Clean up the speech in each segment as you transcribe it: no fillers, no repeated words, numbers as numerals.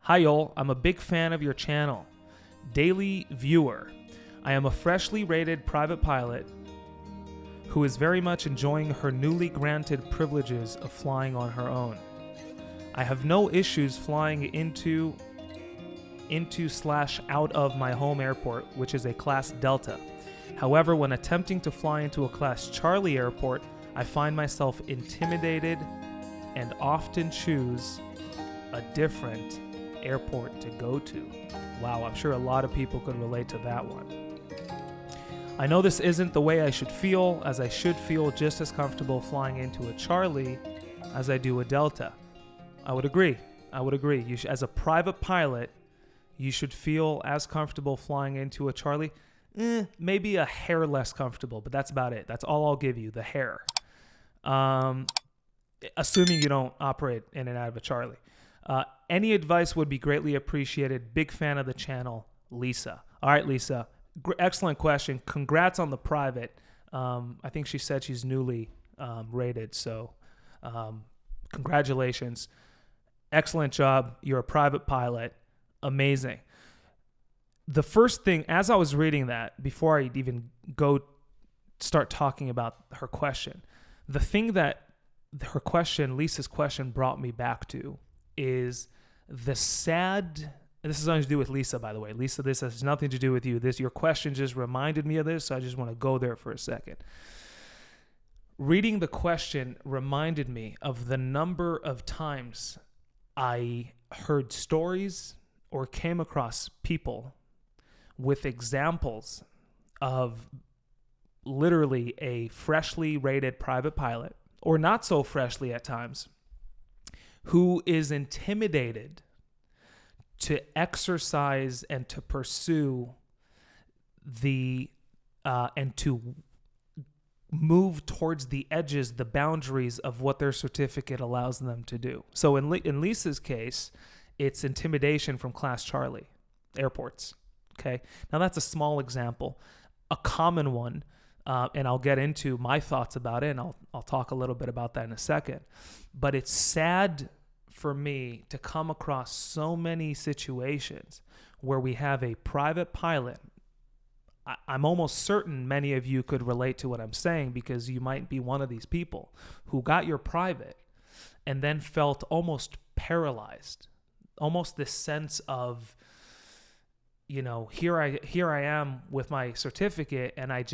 Hi, Yol. I'm a big fan of your channel. Daily viewer. I am a freshly rated private pilot who is very much enjoying her newly granted privileges of flying on her own. I have no issues flying into/out of my home airport, which is a Class Delta. However, when attempting to fly into a Class Charlie airport, I find myself intimidated and often choose a different airport to go to. Wow, I'm sure a lot of people could relate to that one. I know this isn't the way I should feel, as I should feel just as comfortable flying into a Charlie as I do a Delta. I would agree. As a private pilot, you should feel as comfortable flying into a Charlie. Maybe a hair less comfortable, but that's about it. That's all I'll give you, the hair. Assuming you don't operate in and out of a Charlie. Any advice would be greatly appreciated. Big fan of the channel, Lisa. All right, Lisa. Excellent question. Congrats on the private. I think she said she's newly rated, so congratulations. Excellent job. You're a private pilot. Amazing. The first thing, as I was reading that, before I even start talking about her question, the thing that her question, Lisa's question, brought me back to is the sad, and this has nothing to do with Lisa, by the way. Lisa, this has nothing to do with you. Your question just reminded me of this, so I just want to go there for a second. Reading the question reminded me of the number of times I heard stories or came across people with examples of literally a freshly rated private pilot, or not so freshly at times, who is intimidated to exercise and to pursue and to move towards the edges, the boundaries of what their certificate allows them to do. So in Lisa's case, it's intimidation from Class Charlie airports. Okay. Now that's a small example. A common one, and I'll get into my thoughts about it, and I'll talk a little bit about that in a second. But it's sad for me to come across so many situations where we have a private pilot. I'm almost certain many of you could relate to what I'm saying, because you might be one of these people who got your private and then felt almost paralyzed, almost this sense of, here I am with my certificate, and I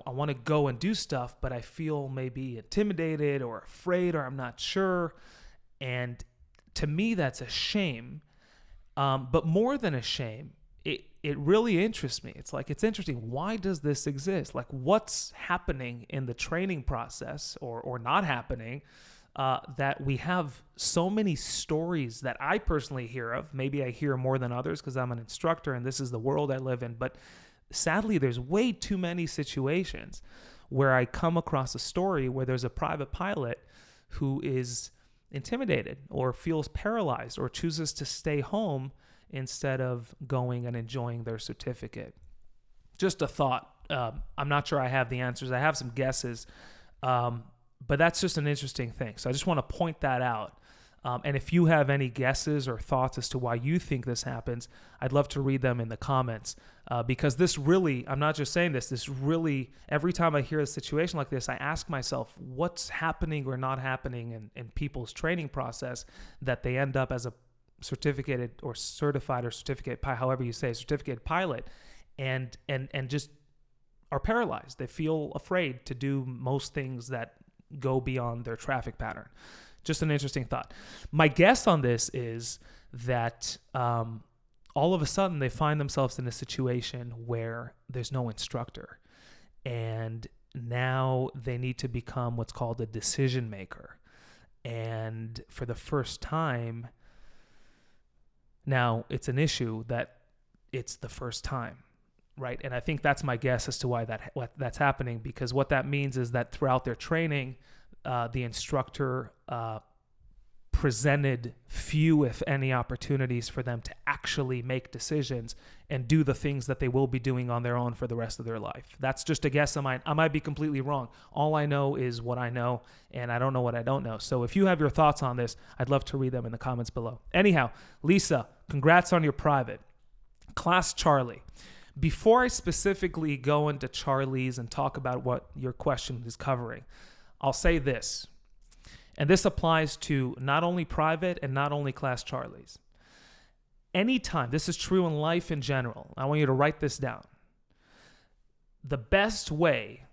want to go and do stuff, but I feel maybe intimidated or afraid, or I'm not sure. And to me, that's a shame. But more than a shame, it really interests me. It's interesting. Why does this exist? Like, what's happening in the training process or not happening, that we have so many stories that I personally hear of. Maybe I hear more than others because I'm an instructor and this is the world I live in. But sadly, there's way too many situations where I come across a story where there's a private pilot who is intimidated or feels paralyzed or chooses to stay home instead of going and enjoying their certificate. Just a thought. I'm not sure I have the answers. I have some guesses. But that's just an interesting thing. So I just want to point that out. And if you have any guesses or thoughts as to why you think this happens, I'd love to read them in the comments. Because this really, I'm not just saying this really, every time I hear a situation like this, I ask myself, what's happening or not happening in people's training process that they end up as a certificated or certified or certificate, however you say, certificated pilot, and just are paralyzed. They feel afraid to do most things that go beyond their traffic pattern. Just an interesting thought. My guess on this is that all of a sudden they find themselves in a situation where there's no instructor, and now they need to become what's called a decision maker. And for the first time, now it's an issue that it's the first time. Right. And I think that's my guess as to why that's happening, because what that means is that throughout their training, the instructor presented few, if any, opportunities for them to actually make decisions and do the things that they will be doing on their own for the rest of their life. That's just a guess of mine. I might be completely wrong. All I know is what I know, and I don't know what I don't know. So if you have your thoughts on this, I'd love to read them in the comments below. Anyhow, Lisa, congrats on your private. Class Charlie. Before I specifically go into Charlie's and talk about what your question is covering, I'll say this. And this applies to not only private and not only Class Charlies. Anytime, this is true in life in general, I want you to write this down. The best way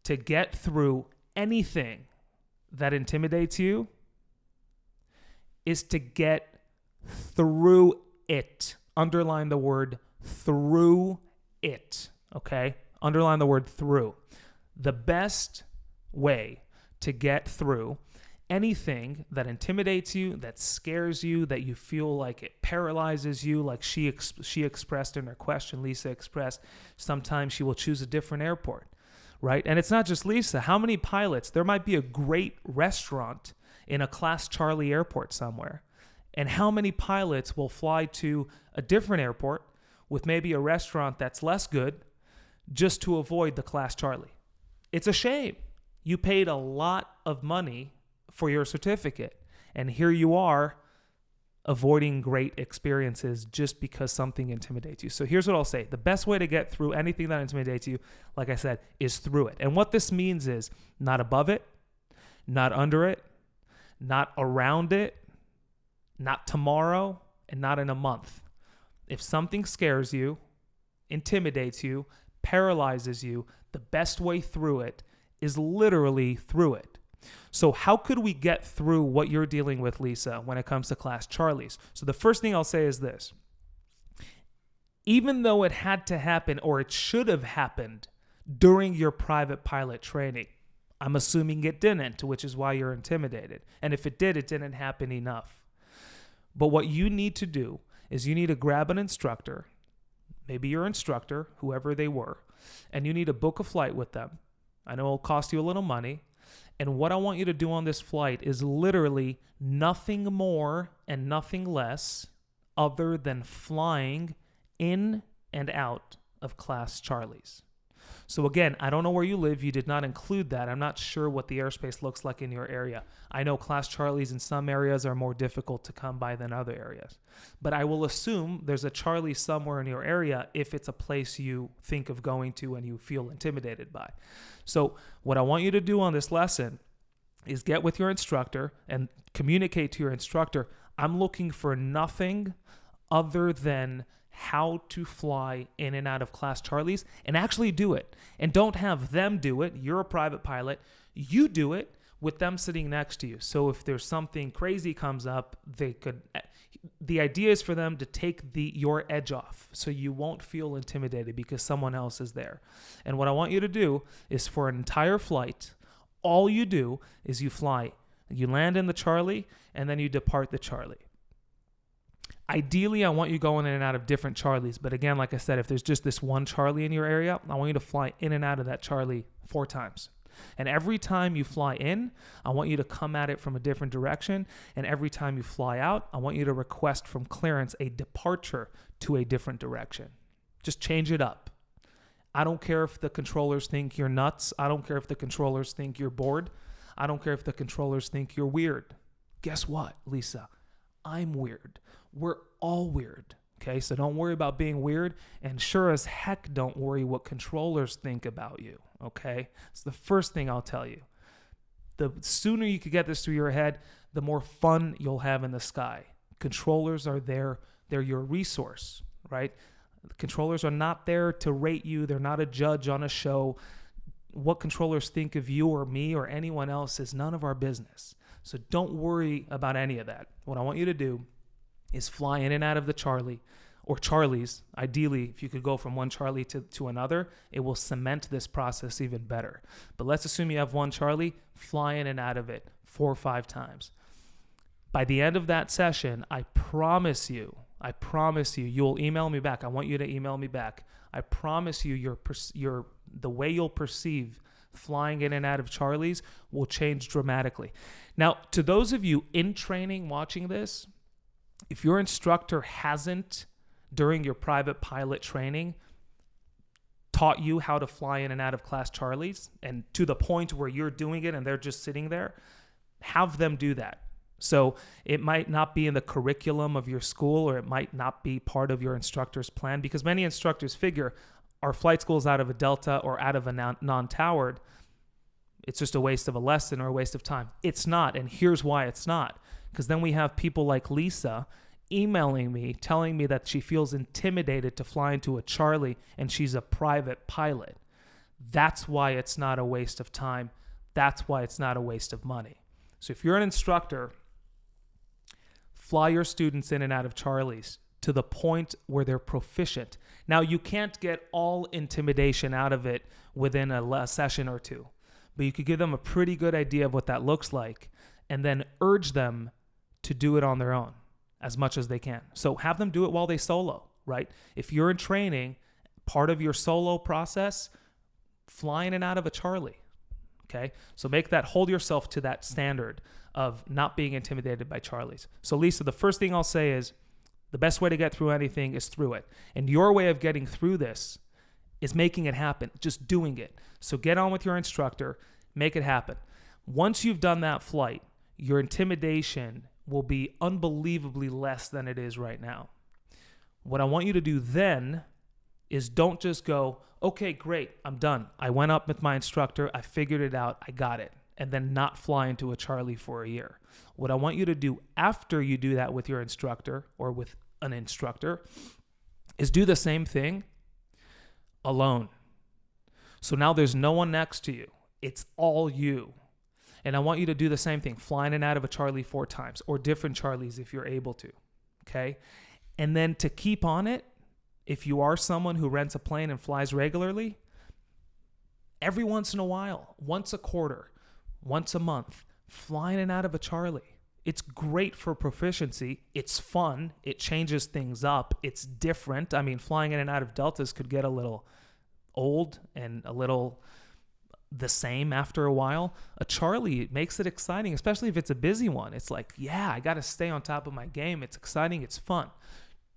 to get through anything that intimidates you is to get through it. Underline the word through it, okay? Underline the word through. The best way to get through anything that intimidates you, that scares you, that you feel like it paralyzes you, like she expressed in her question, Lisa expressed, sometimes she will choose a different airport, right? And it's not just Lisa. How many pilots? There might be a great restaurant in a Class Charlie airport somewhere. And how many pilots will fly to a different airport with maybe a restaurant that's less good just to avoid the Class Charlie? It's a shame. You paid a lot of money for your certificate, and here you are avoiding great experiences just because something intimidates you. So here's what I'll say. The best way to get through anything that intimidates you, like I said, is through it. And what this means is not above it, not under it, not around it, not tomorrow, and not in a month. If something scares you, intimidates you, paralyzes you, the best way through it is literally through it. So how could we get through what you're dealing with, Lisa, when it comes to Class Charlies? So the first thing I'll say is this. Even though it had to happen, or it should have happened during your private pilot training, I'm assuming it didn't, which is why you're intimidated. And if it did, it didn't happen enough. But what you need to do is you need to grab an instructor, maybe your instructor, whoever they were, and you need to book a flight with them. I know it'll cost you a little money. And what I want you to do on this flight is literally nothing more and nothing less other than flying in and out of Class Charlies. So again, I don't know where you live. You did not include that. I'm not sure what the airspace looks like in your area. I know Class Charlies in some areas are more difficult to come by than other areas. But I will assume there's a Charlie somewhere in your area if it's a place you think of going to and you feel intimidated by. So what I want you to do on this lesson is get with your instructor and communicate to your instructor, I'm looking for nothing other than how to fly in and out of Class Charlies, and actually do it. And don't have them do it. You're a private pilot. You do it with them sitting next to you. So if there's something crazy comes up, the idea is for them to take your edge off so you won't feel intimidated because someone else is there. And what I want you to do is for an entire flight, all you do is you fly. You land in the Charlie, and then you depart the Charlie. Ideally, I want you going in and out of different Charlies. But again, like I said, if there's just this one Charlie in your area, I want you to fly in and out of that Charlie 4 times. And every time you fly in, I want you to come at it from a different direction. And every time you fly out, I want you to request from clearance a departure to a different direction. Just change it up. I don't care if the controllers think you're nuts. I don't care if the controllers think you're bored. I don't care if the controllers think you're weird. Guess what, Lisa? I'm weird. We're all weird. Okay, so don't worry about being weird, and sure as heck don't worry what controllers think about you, okay? It's the first thing I'll tell you. The sooner you can get this through your head, the more fun you'll have in the sky. Controllers are there. They're your resource, right? Controllers are not there to rate you. They're not a judge on a show. What controllers think of you or me or anyone else is none of our business. So don't worry about any of that. What I want you to do is fly in and out of the Charlie or Charlies. Ideally, if you could go from one Charlie to another, it will cement this process even better. But let's assume you have one Charlie, fly in and out of it 4 or 5 times. By the end of that session, I promise you, you'll email me back. I want you to email me back. I promise you, the way you'll perceive flying in and out of Charlie's will change dramatically. Now, to those of you in training watching this, if your instructor hasn't, during your private pilot training, taught you how to fly in and out of class Charlie's, and to the point where you're doing it and they're just sitting there, have them do that. So it might not be in the curriculum of your school, or it might not be part of your instructor's plan, because many instructors figure our flight school's out of a Delta or out of a non-towered. It's just a waste of a lesson or a waste of time. It's not, and here's why it's not. Because then we have people like Lisa emailing me, telling me that she feels intimidated to fly into a Charlie and she's a private pilot. That's why it's not a waste of time. That's why it's not a waste of money. So if you're an instructor, fly your students in and out of Charlie's to the point where they're proficient. Now, you can't get all intimidation out of it within a session or two, but you could give them a pretty good idea of what that looks like and then urge them to do it on their own as much as they can. So have them do it while they solo, right? If you're in training, part of your solo process, fly in and out of a Charlie, okay? So hold yourself to that standard of not being intimidated by Charlies. So Lisa, the first thing I'll say is the best way to get through anything is through it. And your way of getting through this is making it happen, just doing it. So get on with your instructor, make it happen. Once you've done that flight, your intimidation will be unbelievably less than it is right now. What I want you to do then is don't just go, okay, great, I'm done. I went up with my instructor, I figured it out, I got it, and then not fly into a Charlie for a year. What I want you to do after you do that with your instructor or with an instructor is do the same thing alone. So now there's no one next to you. It's all you. And I want you to do the same thing, fly in and out of a Charlie 4 times or different Charlies if you're able to, okay? And then to keep on it, if you are someone who rents a plane and flies regularly, every once in a while, once a quarter, once a month, fly in and out of a Charlie. It's great for proficiency. It's fun. It changes things up. It's different. I mean, flying in and out of Deltas could get a little old and a little the same after a while. A Charlie makes it exciting, especially if it's a busy one. It's like, yeah, I got to stay on top of my game. It's exciting. It's fun.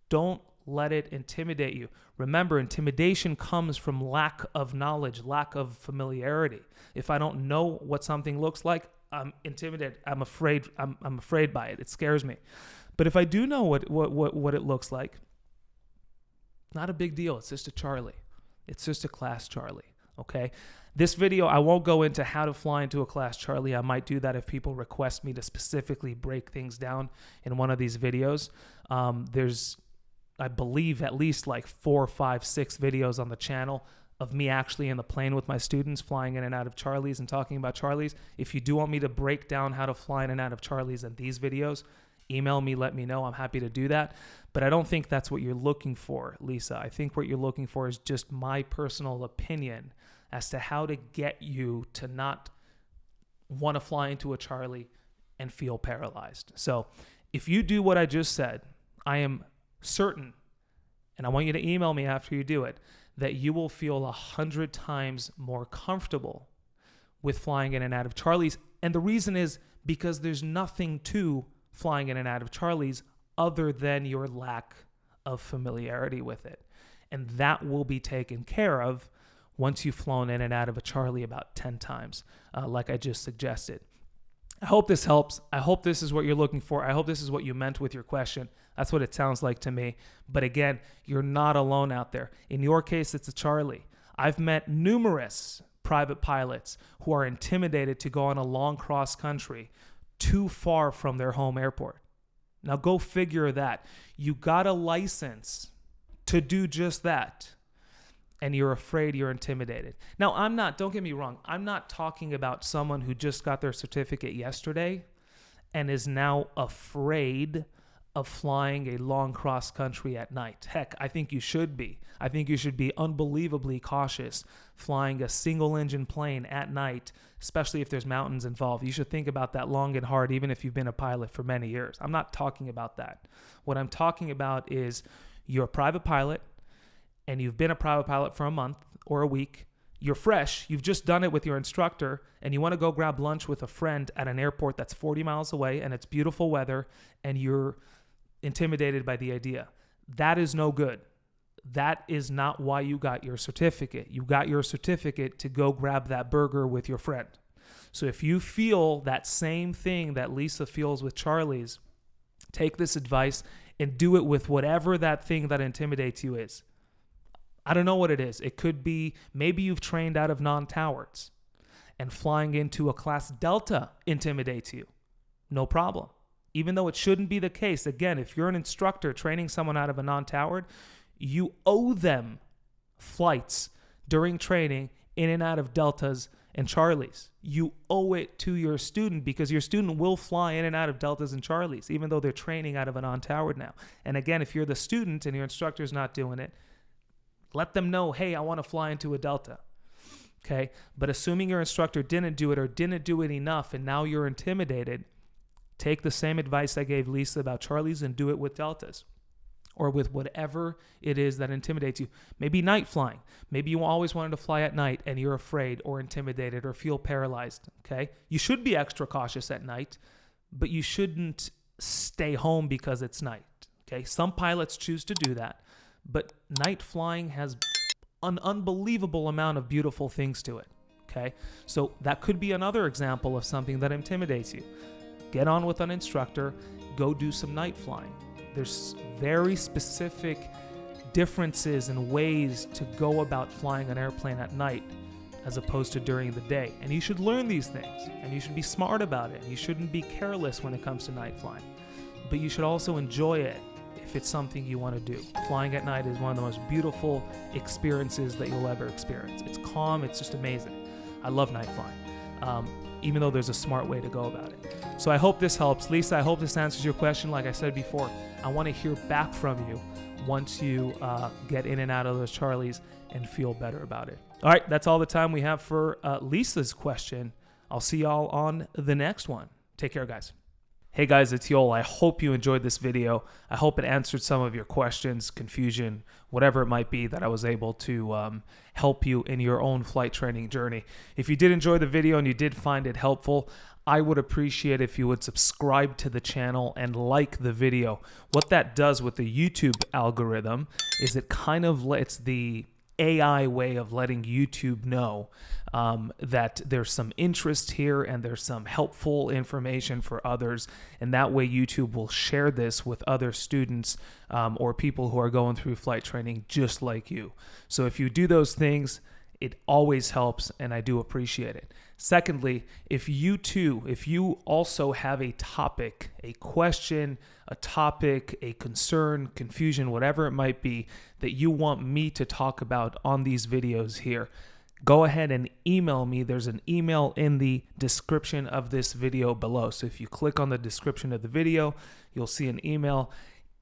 Don't let it intimidate you. Remember, intimidation comes from lack of knowledge, lack of familiarity. If I don't know what something looks like, I'm intimidated. I'm afraid. I'm afraid by it. It scares me. But if I do know what it looks like, not a big deal. It's just a Charlie. It's just a class Charlie. Okay. This video, I won't go into how to fly into a class Charlie. I might do that if people request me to specifically break things down in one of these videos. There's, I believe, at least like 4, 5, 6 videos on the channel of me actually in the plane with my students flying in and out of Charlies and talking about Charlies. If you do want me to break down how to fly in and out of Charlies in these videos, email me, let me know. I'm happy to do that. But I don't think that's what you're looking for, Lisa. I think what you're looking for is just my personal opinion as to how to get you to not want to fly into a Charlie and feel paralyzed. So if you do what I just said, I am certain, and I want you to email me after you do it, that you will feel 100 times more comfortable with flying in and out of Charlies. And the reason is because there's nothing to flying in and out of Charlies other than your lack of familiarity with it. And that will be taken care of once you've flown in and out of a Charlie about 10 times, like I just suggested. I hope this helps. I hope this is what you're looking for. I hope this is what you meant with your question. That's what it sounds like to me. But again, you're not alone out there. In your case, it's a Charlie. I've met numerous private pilots who are intimidated to go on a long cross country too far from their home airport. Now go figure that. You got a license to do just that, and you're afraid, you're intimidated. Now, don't get me wrong, I'm not talking about someone who just got their certificate yesterday and is now afraid of flying a long cross country at night. Heck, I think you should be. I think you should be unbelievably cautious flying a single engine plane at night, especially if there's mountains involved. You should think about that long and hard, even if you've been a pilot for many years. I'm not talking about that. What I'm talking about is you're a private pilot, and you've been a private pilot for a month or a week. you're fresh, you've just done it with your instructor, and you want to go grab lunch with a friend at an airport that's 40 miles away and it's beautiful weather and you're intimidated by the idea. That is no good. That is not why you got your certificate. You got your certificate to go grab that burger with your friend. So if you feel that same thing that Lisa feels with Charlie's, take this advice and do it with whatever that thing that intimidates you is. I don't know what it is. It could be maybe you've trained out of non-towards and flying into a class Delta intimidates you. No problem. Even though it shouldn't be the case. Again, if you're an instructor training someone out of a non-towered, you owe them flights during training in and out of Deltas and Charlies. You owe it to your student because your student will fly in and out of Deltas and Charlies, even though they're training out of a non-towered now. And again, if you're the student and your instructor's not doing it, let them know, hey, I want to fly into a Delta. Okay? But assuming your instructor didn't do it or didn't do it enough and now you're intimidated, take the same advice I gave Lisa about Charlie's and do it with Deltas or with whatever it is that intimidates you. Maybe night flying. Maybe you always wanted to fly at night and you're afraid or intimidated or feel paralyzed. Okay? You should be extra cautious at night, but you shouldn't stay home because it's night. Okay? Some pilots choose to do that. But night flying has an unbelievable amount of beautiful things to it, okay? So that could be another example of something that intimidates you. Get on with an instructor, go do some night flying. There's very specific differences and ways to go about flying an airplane at night as opposed to during the day. And you should learn these things, and you should be smart about it. You shouldn't be careless when it comes to night flying. But you should also enjoy it. If it's something you want to do. Flying at night is one of the most beautiful experiences that you'll ever experience. It's calm. It's just amazing. I love night flying, even though there's a smart way to go about it. So I hope this helps. Lisa, I hope this answers your question. Like I said before, I want to hear back from you once you get in and out of those Charlies and feel better about it. All right, that's all the time we have for Lisa's question. I'll see y'all on the next one. Take care, guys. Hey guys, it's Yoel. I hope you enjoyed this video. I hope it answered some of your questions, confusion, whatever it might be that I was able to help you in your own flight training journey. If you did enjoy the video and you did find it helpful, I would appreciate if you would subscribe to the channel and like the video. What that does with the YouTube algorithm is it kind of lets the AI way of letting YouTube know that there's some interest here and there's some helpful information for others, and that way YouTube will share this with other students or people who are going through flight training just like you. So if you do those things, it always helps, and I do appreciate it. Secondly, if you also have a topic, a question, a topic, a concern, confusion, whatever it might be that you want me to talk about on these videos here, go ahead and email me. There's an email in the description of this video below. So if you click on the description of the video, you'll see an email.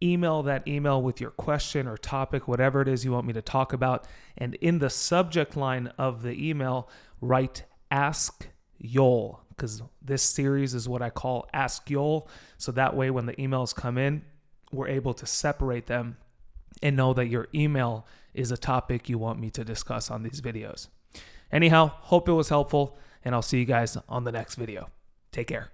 Email that email with your question or topic, whatever it is you want me to talk about. And in the subject line of the email, write Ask Yoel, because this series is what I call Ask Yoel. So that way when the emails come in, we're able to separate them and know that your email is a topic you want me to discuss on these videos. Anyhow, hope it was helpful, and I'll see you guys on the next video. Take care.